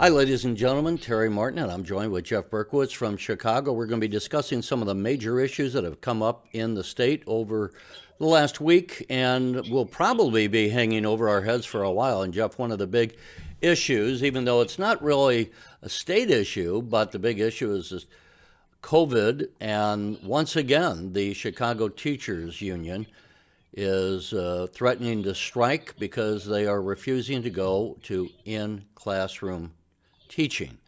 Hi, ladies and gentlemen. Terry Martin, and I'm joined with Jeff Berkowitz from Chicago. We're going to be discussing some of the major issues that have come up in the state over the last week and will probably be hanging over our heads for a while. And Jeff, one of the big issues, even though it's not really a state issue, but the big issue is this COVID. And once again, the Chicago Teachers Union is threatening to strike because they are refusing to go to in-classroom teaching.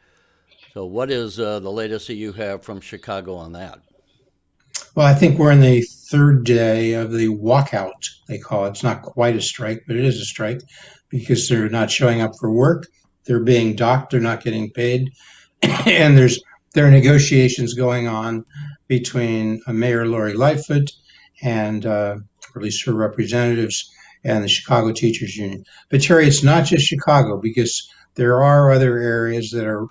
So what is the latest that you have from Chicago on that? Well, I think we're in the third day of the walkout, they call it. It's not quite a strike, but it is a strike because they're not showing up for work. They're being docked, they're not getting paid. And there are negotiations going on between Mayor Lori Lightfoot and or at least her representatives and the Chicago Teachers Union. But Terry, it's not just Chicago because there are other areas that are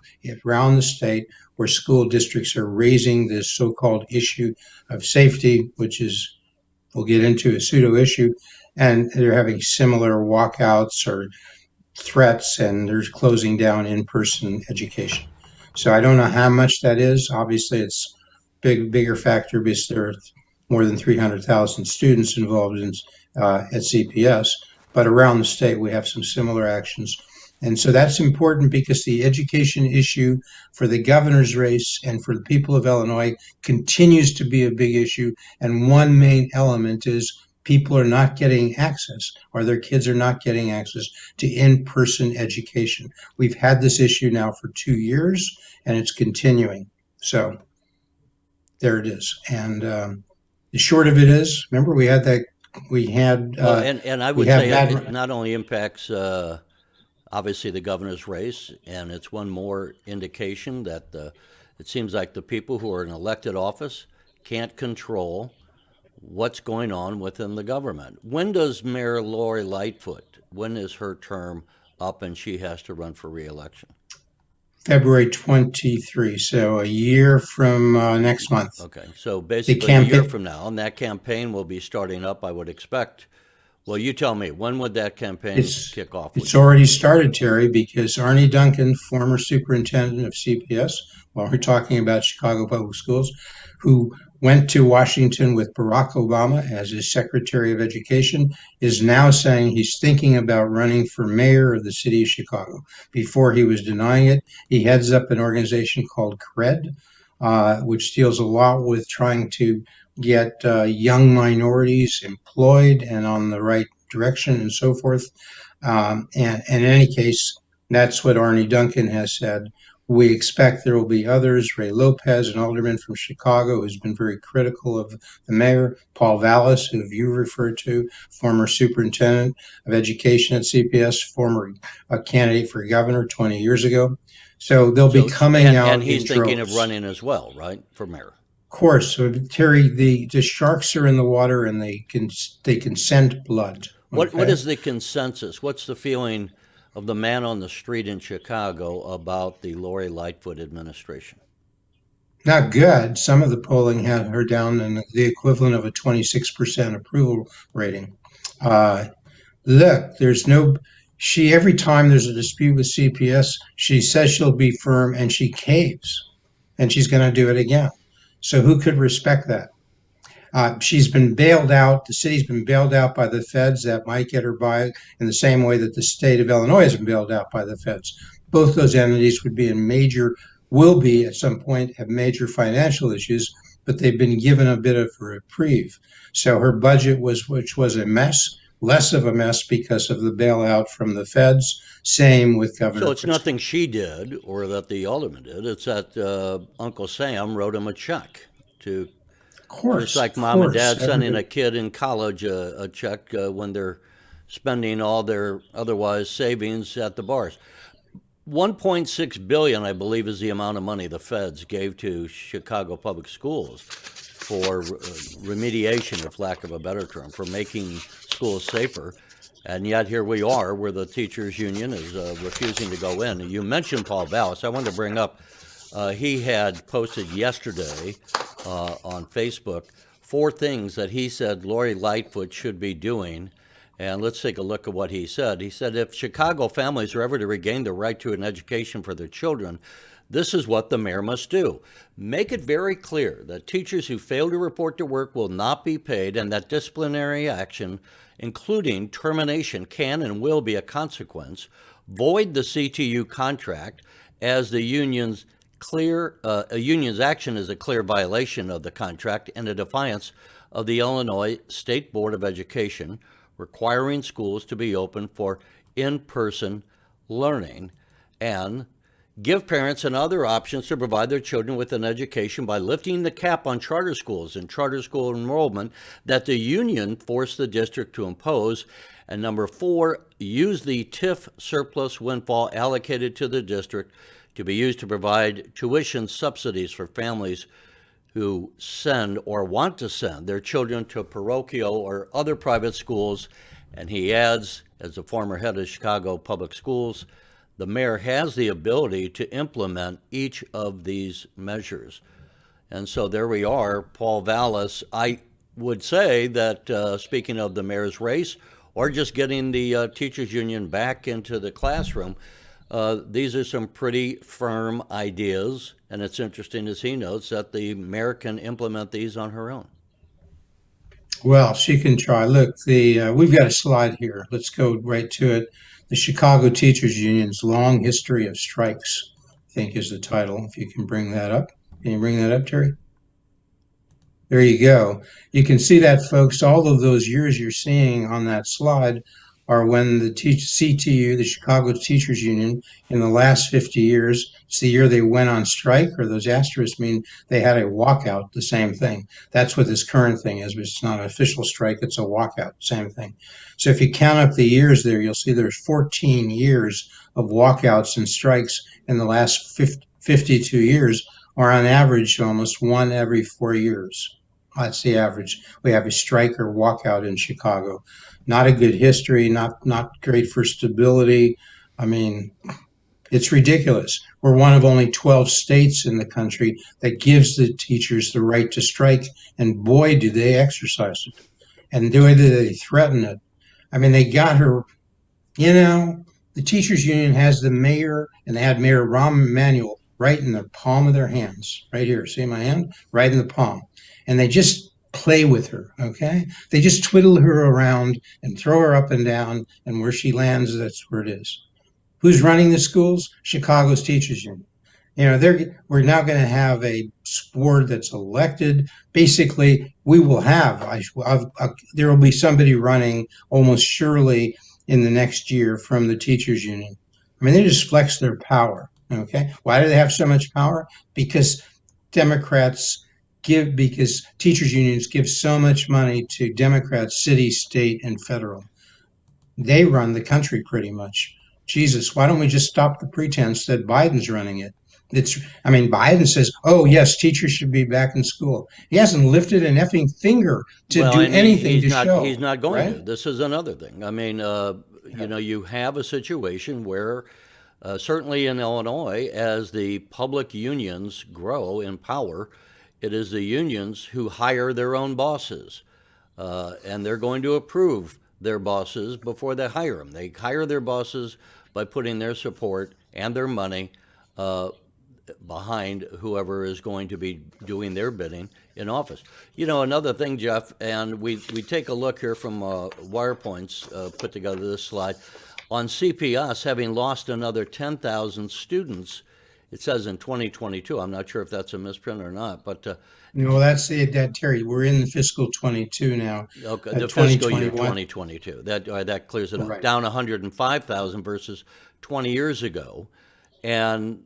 around the state where school districts are raising this so-called issue of safety, which is we'll get into a pseudo issue, and they're having similar walkouts or threats, and they're closing down in-person education. So I don't know how much that is. Obviously, it's bigger factor because there are more than 300,000 students involved in at CPS. But around the state, we have some similar actions. And so that's important because the education issue for the governor's race and for the people of Illinois continues to be a big issue. And one main element is people are not getting access or their kids are not getting access to in-person education. We've had this issue now for 2 years and it's continuing. So there it is. And the short of it is, remember we had that, we had, Well, and I we would have say it bad, not only impacts obviously the governor's race, and it's one more indication that it seems like the people who are in elected office can't control what's going on within the government. When does Mayor Lori Lightfoot, when is her term up and she has to run for reelection? February 23, so a year from next month. Okay, so The basically a year campaign, from now, and that campaign will be starting up, I would expect. Well, you tell me, when would that campaign it's kick off, it's would you already think? started, Terry, because Arnie Duncan, former superintendent of CPS, while we're talking about Chicago Public Schools, who went to Washington with Barack Obama as his Secretary of Education, is now saying he's thinking about running for mayor of the city of Chicago. Before he was denying it, he heads up an organization called CRED, which deals a lot with trying to get young minorities employed and on the right direction and so forth. And in any case, that's what Arnie Duncan has said. We expect there will be others. Ray Lopez, an alderman from Chicago, who's been very critical of the mayor. Paul Vallas, who you referred to, former superintendent of education at CPS, former candidate for governor 20 years ago. So they'll be So, coming and out he's in thinking of droves. running as well, right, for mayor? Of course, so Terry, the sharks are in the water and they can scent blood. What Okay. is the consensus? What's the feeling of the man on the street in Chicago about the Lori Lightfoot administration? Not good. Some of the polling had her down in the equivalent of a 26% approval rating. Uh, Look, there's no, she, every time there's a dispute with CPS, she says she'll be firm and she caves and she's going to do it again. So who could respect that? She's been bailed out. The city's been bailed out by the feds. That might get her by in the same way that the state of Illinois has been bailed out by the feds. Both those entities would be in major, will be at some point, have major financial issues, but they've been given a bit of a reprieve. So her budget was, which was a mess, less of a mess because of the bailout from the feds. Same with So Governor it's Pritzker. nothing she did or that the alderman did. It's that Uncle Sam wrote him a check to, just like Of mom and course, dad sending everybody. a kid in college a check when they're spending all their otherwise savings at the bars. 1.6 billion, I believe, is the amount of money the feds gave to Chicago public schools for remediation, if lack of a better term, for making schools safer. And yet here we are, where the teachers union is refusing to go in. You mentioned Paul Vallis. I wanted to bring up. He had posted yesterday on Facebook 4 things that he said Lori Lightfoot should be doing, And let's take a look at what he said. He said, if Chicago families are ever to regain the right to an education for their children, this is what the mayor must do. Make it very clear that teachers who fail to report to work will not be paid and that disciplinary action, including termination, can and will be a consequence. Void the CTU contract as the union's a union's action is a clear violation of the contract and a defiance of the Illinois State Board of Education, requiring schools to be open for in-person learning, and give parents and other options to provide their children with an education by lifting the cap on charter schools and charter school enrollment that the union forced the district to impose. And number 4, use the TIF surplus windfall allocated to the district to be used to provide tuition subsidies for families who send or want to send their children to parochial or other private schools. And he adds, as the former head of Chicago Public Schools, the mayor has the ability to implement each of these measures. And so there we are, Paul Vallas. I would say that speaking of the mayor's race, or just getting the teachers union back into the classroom, these are some pretty firm ideas, and it's interesting, as he notes, that the mayor can implement these on her own. Well, she can try. Look, the we've got a slide here. Let's go right to it. The Chicago Teachers Union's long history of strikes, I think, is the title. If you can bring that up. Can you bring that up, Terry? There you go. You can see that, folks. All of those years you're seeing on that slide are when the CTU, the Chicago Teachers Union, in the last 50 years, it's the year they went on strike, or those asterisks mean they had a walkout, the same thing. That's what this current thing is, but it's not an official strike, it's a walkout, same thing. So if you count up the years there, you'll see there's 14 years of walkouts and strikes in the last 52 years, or on average almost one every 4 years. That's the average. We have a strike or walkout in Chicago. Not a good history, not great for stability. I mean, it's ridiculous. We're one of only 12 states in the country that gives the teachers the right to strike, and boy, do they exercise it. And do they threaten it. I mean, they got her, you know, the teachers union has the mayor, and they had Mayor Rahm Emanuel right in the palm of their hands, right here. See my hand? Right in the palm. And they just play with her, okay? They just twiddle her around and throw her up and down, and where she lands, that's where it is. Who's running the schools? Chicago's teachers union. You know, we're now going to have a board that's elected. Basically, we will have, there will be somebody running almost surely in the next year from the teachers union. I mean, they just flex their power. Okay. Why do they have so much power? Because Democrats because teachers unions give so much money to Democrats, city, state, and federal. They run the country pretty much. Jesus, why don't we just stop the pretense that Biden's running it? I mean, Biden says, oh, yes, teachers should be back in school. He hasn't lifted an effing finger to Well, do and anything to he's show, not going right? to. This is another thing. I mean, you know, you have a situation where, certainly in Illinois, as the public unions grow in power, it is the unions who hire their own bosses, and they're going to approve their bosses before they hire them. They hire their bosses by putting their support and their money behind whoever is going to be doing their bidding in office. You know, another thing, Jeff, and we take a look here from WirePoint's put together this slide on CPS having lost another 10,000 students. It says in 2022. I'm not sure if that's a misprint or not, but No, that's it, that Terry. We're in fiscal 22 now. okay, the fiscal year 2021. 2022. That clears it up. Right. Down 105,000 versus 20 years ago, and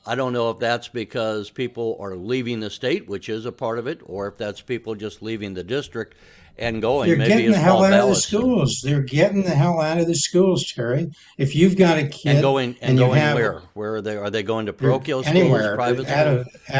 I don't know if that's because people are leaving the state, which is a part of it, or if that's people just leaving the district and going. They're Maybe getting as the hell Paul out of the Vallas said, schools. They're getting the hell out of the schools, Terry. If you've got a and kid going and you have where? Where are they? Are they going to they're parochial schools, anywhere private out schools? of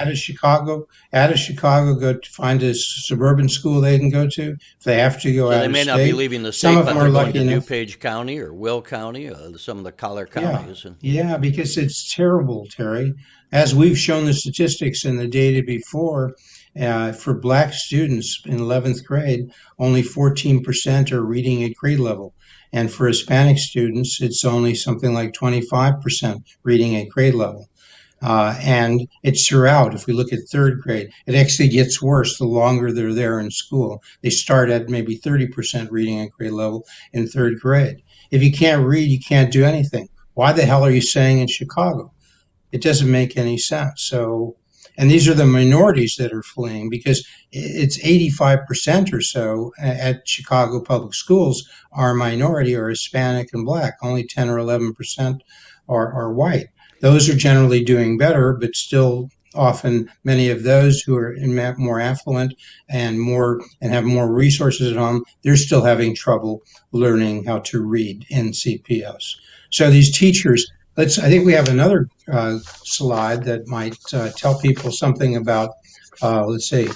out of Chicago, go to find a suburban school they can go to. If they have to go So out they of may not be state, leaving the some state, of but them they're are going lucky to enough. DuPage County or Will County, some of the collar Yeah, counties, and yeah, because it's terrible, Terry. As we've shown the statistics in the data before, For black students in 11th grade, only 14% are reading at grade level. And for Hispanic students, it's only something like 25% reading at grade level. And it's throughout. If we look at third grade, it actually gets worse the longer they're there in school. They start at maybe 30% reading at grade level in third grade. If you can't read, you can't do anything. Why the hell are you staying in Chicago? It doesn't make any sense. So, and these are the minorities that are fleeing because it's 85% or so at Chicago public schools are minority or Hispanic and black. Only 10 or 11% are white. Those are generally doing better, but still often many of those who are more affluent and have more resources at home, they're still having trouble learning how to read in CPS. So these teachers, I think we have another slide that might tell people something about, let's say,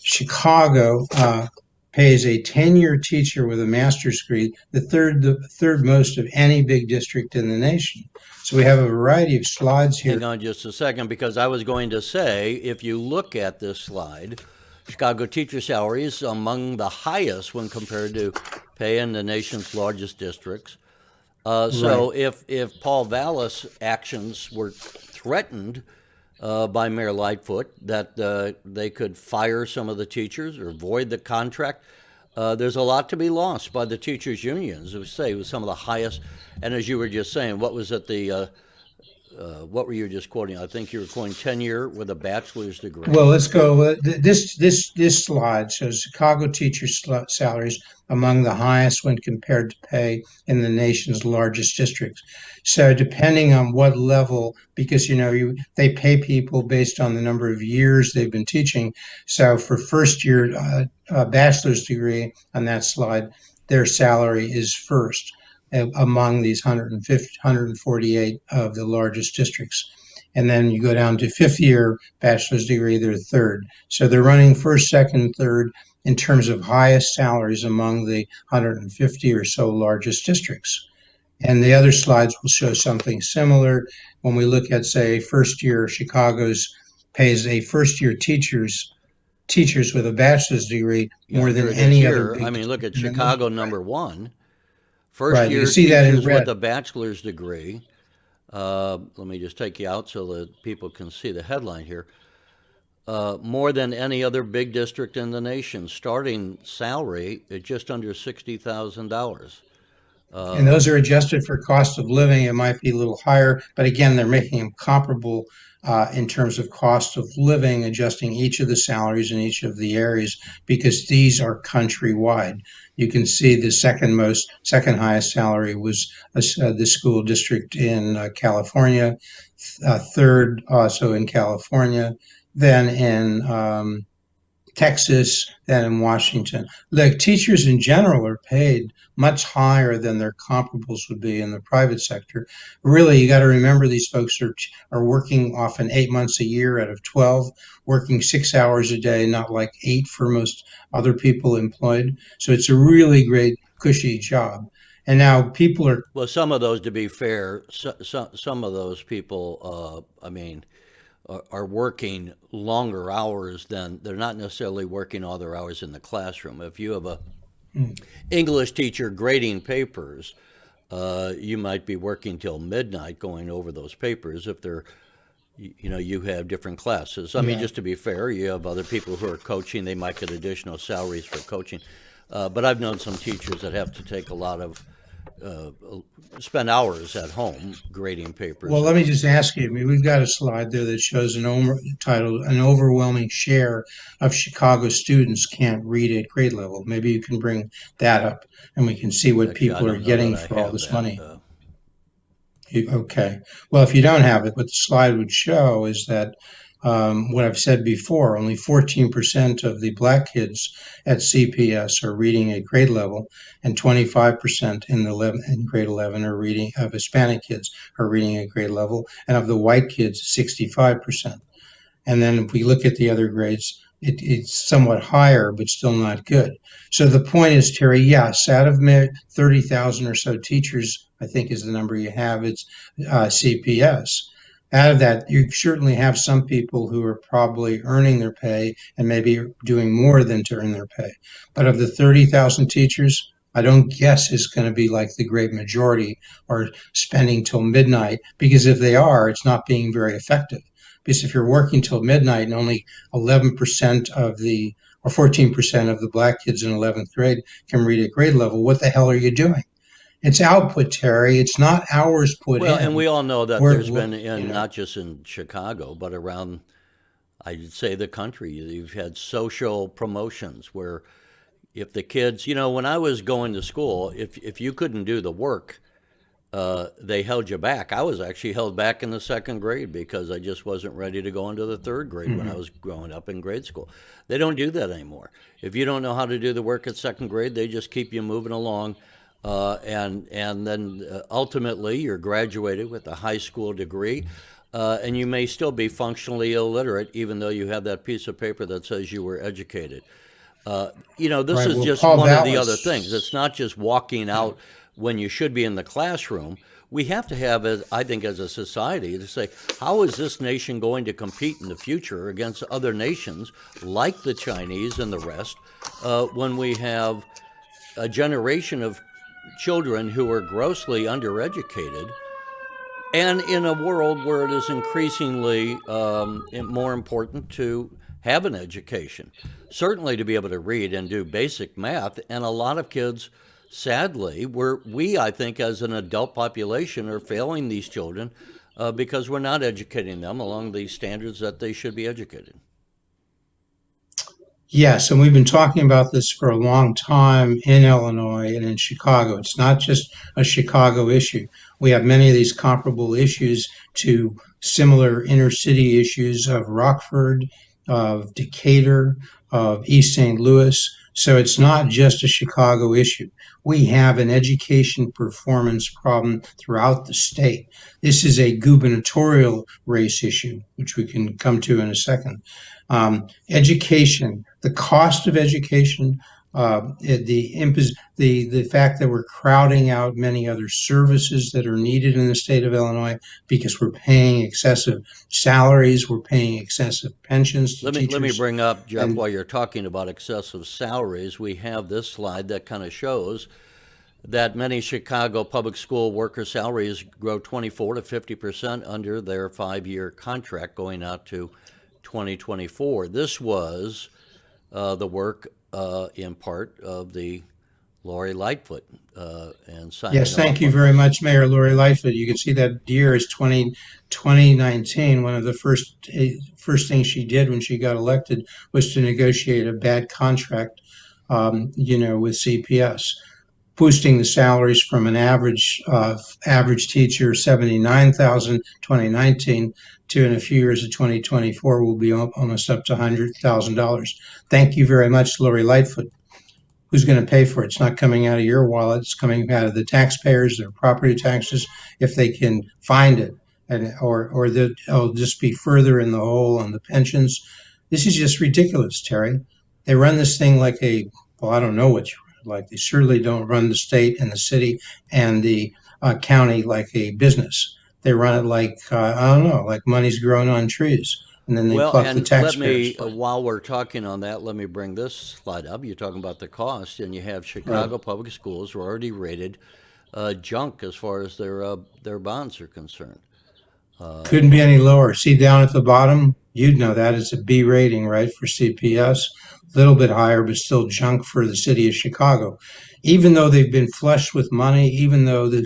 Chicago pays a 10-year teacher with a master's degree, the third most of any big district in the nation. So we have a variety of slides here. Hang on just a second, because I was going to say, if you look at this slide, Chicago teacher salaries among the highest when compared to pay in the nation's largest districts. So Right. if Paul Vallas' actions were threatened by Mayor Lightfoot, that they could fire some of the teachers or void the contract, there's a lot to be lost by the teachers' unions, who say with some of the highest. And as you were just saying, what was it what were you just quoting? I think you were quoting tenure with a bachelor's degree. Well, let's go. This slide shows Chicago teachers' salaries among the highest when compared to pay in the nation's largest districts. So, depending on what level, because they pay people based on the number of years they've been teaching. So, for first year bachelor's degree on that slide, their salary is first among these 150, 148 of the largest districts. And then you go down to fifth year bachelor's degree, they're third. So they're running first, second, third in terms of highest salaries among the 150 or so largest districts. And the other slides will show something similar. When we look at, say, first year, Chicago's pays a first year teachers with a bachelor's degree Yeah, more than here it is any other here. I big mean, look district at in the nation. Chicago number one. First Right. You can year see that in teachers red. with a bachelor's degree. Let me just take you out so that people can see the headline here. More than any other big district in the nation, starting salary at just under $60,000. And those are adjusted for cost of living. It might be a little higher, but again, they're making them comparable in terms of cost of living, adjusting each of the salaries in each of the areas because these are countrywide. You can see the second highest salary was the school district in California, third also in California, then in Texas than in Washington. Like teachers in general are paid much higher than their comparables would be in the private sector. Really, you got to remember these folks are working often 8 months a year out of 12, working 6 hours a day, not like 8 for most other people employed. So it's a really great cushy job. And now people are Well, some of those, to be fair, some of those people, I mean, are working longer hours than they're not necessarily working all their hours in the classroom. If you have a English teacher grading papers, you might be working till midnight going over those papers if they're you have different classes. I mean, yeah. just to be fair, you have other people who are coaching, they might get additional salaries for coaching. But I've known some teachers that have to take a lot of uh, spend hours at home grading Well, papers. let me It's just ask you. I mean, we've got a slide there that shows titled "An Overwhelming Share of Chicago Students Can't Read at Grade Level." Maybe you can bring that up, and we can see what actually, I people are don't know that getting I for all have this that. money. Okay. Well, if you don't have it, what the slide would show is that what I've said before, only 14% of the black kids at CPS are reading at grade level, and 25% in grade 11 are reading of Hispanic kids are reading at grade level, and of the white kids, 65%. And then if we look at the other grades, it's somewhat higher, but still not good. So the point is, Terry, yes, out of 30,000 or so teachers, I think is the number you have, it's CPS. out of that, you certainly have some people who are probably earning their pay and maybe doing more than to earn their pay. But of the 30,000 teachers, I don't guess it's going to be like the great majority are spending till midnight, because if they are, it's not being very effective. Because if you're working till midnight and only 11% of the or 14% of the black kids in 11th grade can read at grade level, what the hell are you doing? It's output, Terry. It's not hours put Well, and in. we all know that We're, there's been in you know, not just in Chicago, but around, I'd say, the country. You've had social promotions where if the kids, when I was going to school, if you couldn't do the work, they held you back. I was actually held back in the second grade because I just wasn't ready to go into the third grade when I was growing up in grade school. They don't do that anymore. If you don't know how to do the work at second grade, they just keep you moving along. And then ultimately you're graduated with a high school degree, and you may still be functionally illiterate, even though you have that piece of paper that says you were educated. This right. is Well, just Paul one of the other things. Vallas, It's not just walking out when you should be in the classroom. We have to have, I think, as a society, to say, how is this nation going to compete in the future against other nations like the Chinese and the rest when we have a generation of children who are grossly undereducated, and in a world where it is increasingly more important to have an education, certainly to be able to read and do basic math. And a lot of kids, sadly, I think, as an adult population, are failing these children because we're not educating them along the standards that they should be educated. yes, and we've been talking about this for a long time in Illinois and in Chicago. It's not just a Chicago issue. We have many of these comparable issues to similar inner city issues of Rockford, of Decatur, of East St. Louis. So it's not just a Chicago issue. We have an education performance problem throughout the state. This is a gubernatorial race issue, which we can come to in a second. Education, the cost of education, the fact that we're crowding out many other services that are needed in the state of Illinois because we're paying excessive salaries, we're paying excessive pensions to Let me teachers, bring up, Jeff, and while you're talking about excessive salaries, we have this slide that kind of shows that many Chicago public school worker salaries grow 24 to 50% under their 5-year contract going out to 2024. This was the work in part of the Lori Lightfoot and yes, signing thank off you on very this. much, Mayor Lori Lightfoot. You can see that year is 2019. One of the first things she did when she got elected was to negotiate a bad contract, with CPS, boosting the salaries from an average teacher 79,000 2019 to, in a few years of 2024, will be almost up to $100,000. Thank you very much, Lori Lightfoot. Who's going to pay for it? It's not coming out of your wallet. It's coming out of the taxpayers, their property taxes, if they can find it, and or they'll just be further in the hole on the pensions. This is just ridiculous, Terry. They run this thing like well, I don't know what you like. They certainly don't run the state and the city and the county like a business. They run it like I don't know, like money's grown on trees, and then they Well, pluck the and let taxpayers me, for it. while we're talking on that, let me bring this slide up. You're talking about the cost, and you have Right. Chicago Public Schools are already rated junk as far as their bonds are concerned. Couldn't be any lower. See down at the bottom, you'd know that it's a B rating, right, for CPS. A little bit higher, but still junk for the city of Chicago. Even though they've been flushed with money, even though the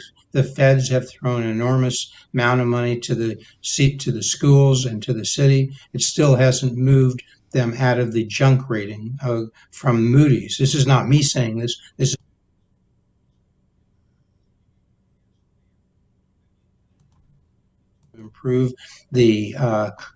feds have thrown an enormous amount of money to the schools and to the city, it still hasn't moved them out of the junk rating from Moody's. This is not me saying this. This improve the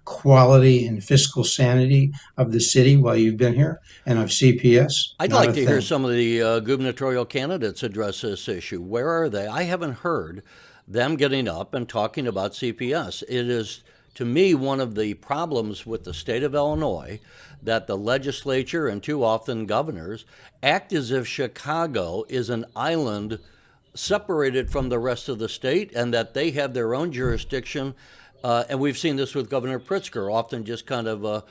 quality and fiscal sanity of the city while you've been here, and of CPS, I'd not like a to hear thing. some of the gubernatorial candidates address this issue. Where are they? I haven't heard them getting up and talking about CPS. It is, to me, one of the problems with the state of Illinois that the legislature and too often governors act as if Chicago is an island separated from the rest of the state and that they have their own jurisdiction And we've seen this with Governor Pritzker, often just kind of,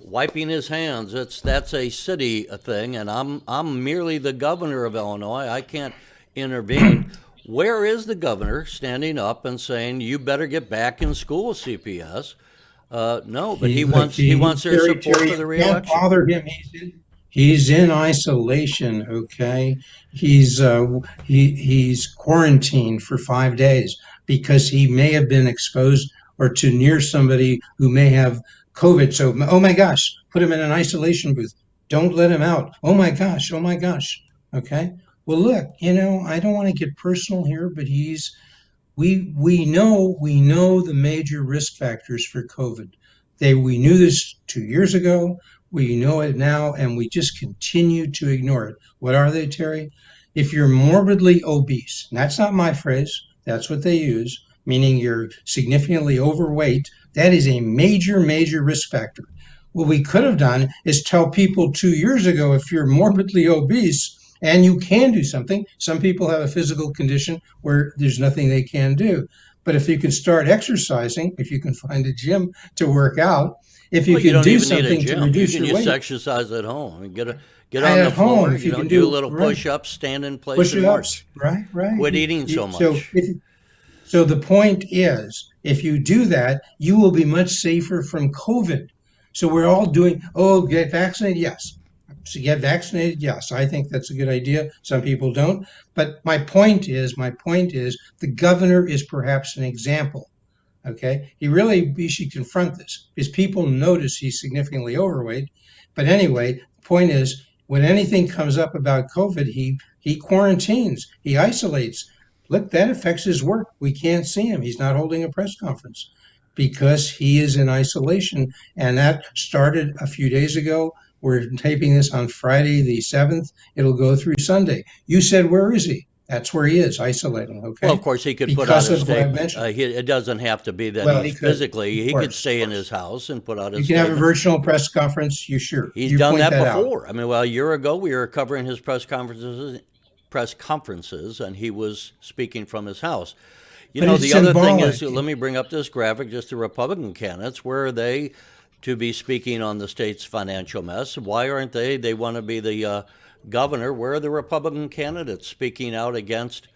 wiping his hands. That's a city thing, and I'm merely the governor of Illinois. I can't intervene. Where is the governor standing up and saying, "You better get back in school, CPS"? No, but he wants their support Terry, for the can't reelection. bother him. He's in isolation. Okay, he's quarantined for 5 days because he may have been exposed or to near somebody who may have COVID. So, oh my gosh, put him in an isolation booth. Don't let him out. Oh my gosh. Oh my gosh. Okay. Well, look, I don't want to get personal here, but we know the major risk factors for COVID. We knew this 2 years ago. We know it now, and we just continue to ignore it. What are they, Terry? If you're morbidly obese, and that's not my phrase, that's what they use, meaning you're significantly overweight, that is a major, major risk factor. What we could have done is tell people 2 years ago, if you're morbidly obese and you can do something, some people have a physical condition where there's nothing they can do. But if you can start exercising, if you can find a gym to work out, if you Well, you can don't do even need a something to gym. You reduce can your just weight exercise at home. I mean, get on at the home, floor. if you can Do a do little right push-ups, stand in place, and push-ups, march. right, right. Quit eating so So much. the point is, if you do that, you will be much safer from COVID. So we're all doing, oh, get vaccinated, yes. So get vaccinated, yes. I think that's a good idea. Some people don't. But my point is, the governor is perhaps an example. Okay, he should confront this because people notice he's significantly overweight. But anyway, the point is, when anything comes up about COVID, he quarantines, he isolates. Look, that affects his work. We can't see him. He's not holding a press conference because he is in isolation, and that started a few days ago. We're taping this on Friday the 7th. It'll go through Sunday. You said, where is he? That's where he is, isolating. Well, of Okay, course, he could put out because a of what I statement. mentioned. It doesn't have to be that Well, he's he could, physically. He could of stay in his course. house and put out a You can have a statement. virtual press conference. You sure? He's You done point that that out. before. I mean, well, a year ago we were covering his press conferences, and he was speaking from his house. But it's The other thing symbolic. is, let me bring up this graphic. Just the Republican candidates, where are they to be speaking on the state's financial mess? Why aren't they? They want to be the governor. Where are the Republican candidates speaking out against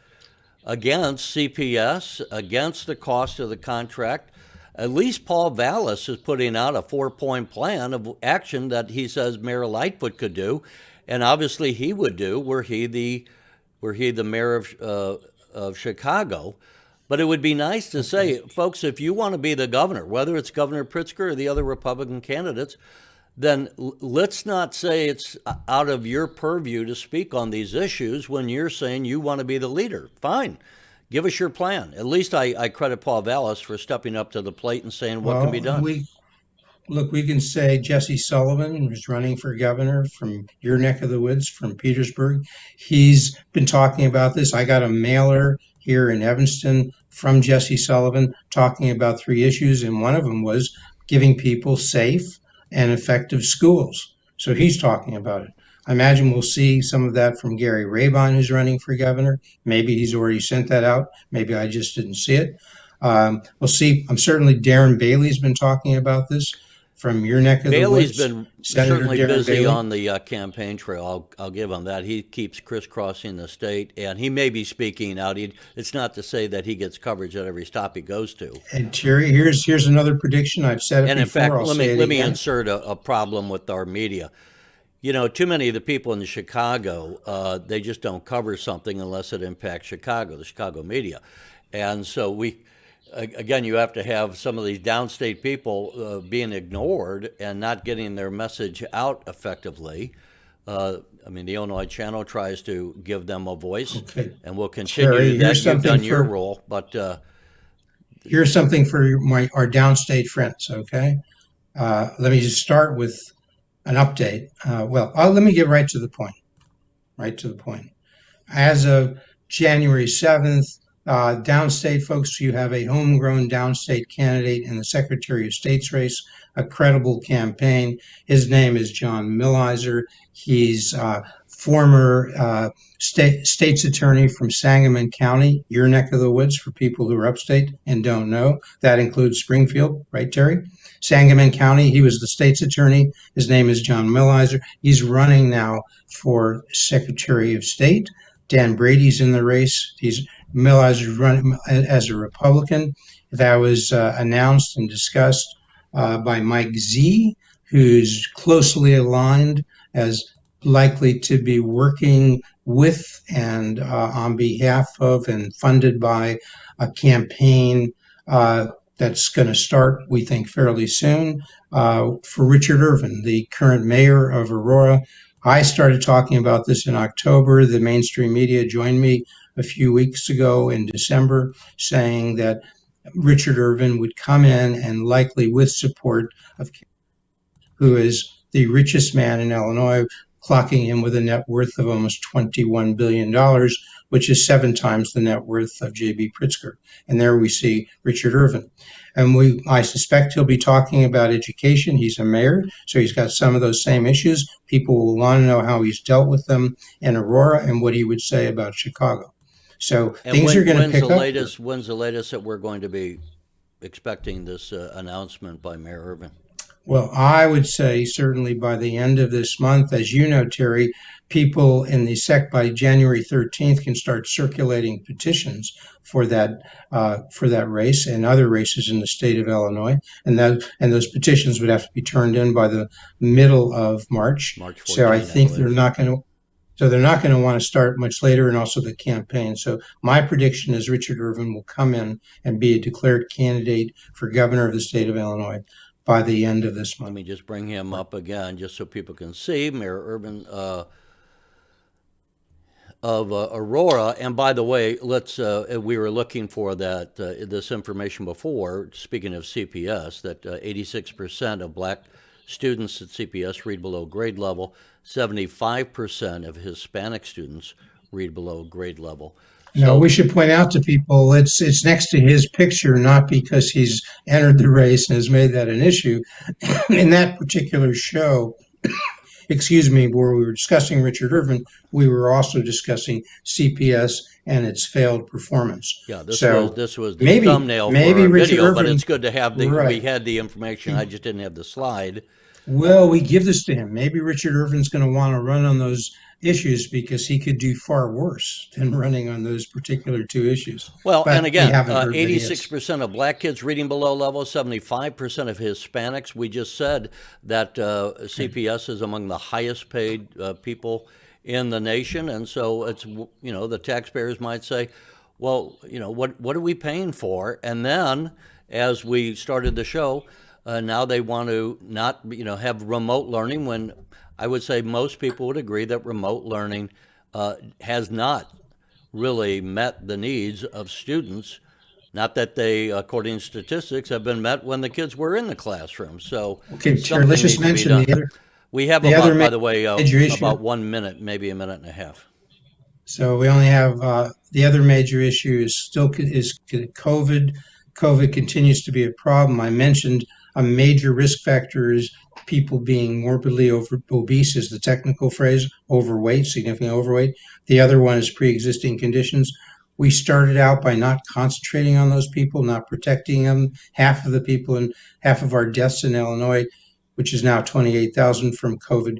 CPS, against the cost of the contract? At least Paul Vallas is putting out a 4-point plan of action that he says Mayor Lightfoot could do, and obviously he would do were he the mayor of Chicago. But it would be nice to say, folks, if you want to be the governor, whether it's Governor Pritzker or the other Republican candidates, then let's not say it's out of your purview to speak on these issues when you're saying you want to be the leader. Fine. Give us your plan. At least I credit Paul Vallis for stepping up to the plate and saying what can be Well, done. we can say Jesse Sullivan, who's running for governor from your neck of the woods, from Petersburg. He's been talking about this. I got a mailer here in Evanston from Jesse Sullivan talking about three issues, and one of them was giving people safe and effective schools. So he's talking about it. I imagine we'll see some of that from Gary Rabon, who's running for governor. Maybe he's already sent that out. Maybe I just didn't see it. We'll see. I'm certainly Darren Bailey's been talking about this from your neck of the Bailey's woods, been Senator certainly Darren busy Bailey. on the campaign trail. I'll give him that. He keeps crisscrossing the state, and he may be speaking out. It's not to say that he gets coverage at every stop he goes to. And Terry, here's another prediction. I've said it And in before. fact, I'll let me say it let me again. insert a problem with our media. Too many of the people in Chicago, they just don't cover something unless it impacts Chicago, the Chicago media. And so again, you have to have some of these downstate people being ignored and not getting their message out effectively. I mean, the Illinois Channel tries to give them a voice, Okay, and we'll continue to Terry, do that. You've done your role, but our downstate friends. Okay, let me just start with an update. Let me get right to the point. Right to the point. As of January 7th, downstate folks, you have a homegrown downstate candidate in the Secretary of State's race, a credible campaign. His name is John Millizer. He's former state's attorney from Sangamon County, your neck of the woods for people who are upstate and don't know. That includes Springfield, right, Terry? Sangamon County, he was the state's attorney. His name is John Millizer. He's running now for Secretary of State. Dan Brady's in the race. Millizer's running as a Republican. That was announced and discussed by Mike Z, who's closely aligned as likely to be working with and on behalf of and funded by a campaign that's going to start, we think, fairly soon for Richard Irvin, the current mayor of Aurora. I started talking about this in October. The mainstream media joined me a few weeks ago in December, saying that Richard Irvin would come in and likely with support of who is the richest man in Illinois, clocking in with a net worth of almost $21 billion, which is 7 times the net worth of J.B. Pritzker. And there we see Richard Irvin. And I suspect he'll be talking about education. He's a mayor, so he's got some of those same issues. People will want to know how he's dealt with them in Aurora and what he would say about Chicago. So And things are going to pick up. when's the latest that we're going to be expecting this announcement by Mayor Irvin? Well, I would say certainly by the end of this month, as you know, Terry, people in the SEC by January 13th can start circulating petitions for that race and other races in the state of Illinois, and those petitions would have to be turned in by the middle of March. March 14th, So I think believe. they're not going to want to start much later, and also the campaign. So my prediction is Richard Irvin will come in and be a declared candidate for governor of the state of Illinois by the end of this Let month. me just bring him up again, just so people can see Mayor Irvin of Aurora. And by the way, we were looking for this information before. Speaking of CPS, that 86% of black students at CPS read below grade level. 75% of Hispanic students read below grade level. Now, we should point out to people it's next to his picture, not because he's entered the race and has made that an issue. In that particular show, excuse me, where we were discussing Richard Irvin, we were also discussing CPS and its failed performance. Yeah, So this was the maybe thumbnail for maybe our Richard video, but Irvin, it's good to have we right? had the information. I just didn't have the slide. Well, we give this to him. Maybe Richard Irvin's going to want to run on those issues because he could do far worse than running on those particular 2 issues. Well, But and we again, haven't heard that he is. 86% of black kids reading below level, 75% of Hispanics. We just said that CPS is among the highest paid people in the nation. And so the taxpayers might say, well, what are we paying for? And then as we started the show, now they want to not, have remote learning when I would say most people would agree that remote learning has not really met the needs of students. Not that they, according to statistics, have been met when the kids were in the classroom. So Okay, Terry, something let's just needs to be mention done. We have the other by the way, major issue. about 1 minute, maybe a minute and a half. So we only have the other major issue is COVID. COVID continues to be a problem. I mentioned a major risk factor is people being morbidly obese is the technical phrase, overweight, significantly overweight. The other one is pre-existing conditions. We started out by not concentrating on those people, not protecting them. Half of the people and half of our deaths in Illinois, which is now 28,000 from COVID,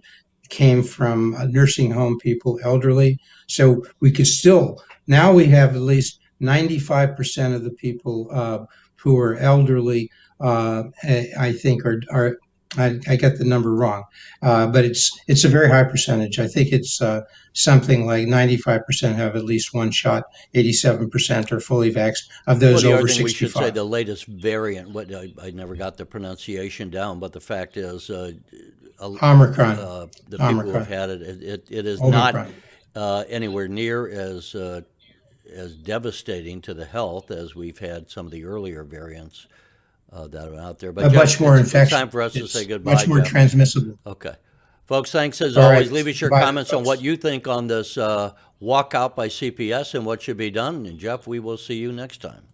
came from nursing home people, elderly. So we could still, now we have at least 95% of the people who are elderly, I think I got the number wrong, but it's a very high percentage. I think it's something like 95% have at least one shot, 87% are fully vaxxed of Well, those the other over thing we should say, 65. the latest variant, I never got the pronunciation down, but the fact is, Omicron, the people who have Omicron, had it is not Omicron. anywhere near as devastating to the health as we've had some of the earlier variants that are out there. But But Jeff, much more it's infectious. time for us to say It's goodbye, much more Jeff. transmissible. Okay. Folks, thanks as All always. right. Leave us your Bye, comments on folks. what you think on this walkout by CPS and what should be done. And Jeff, we will see you next time.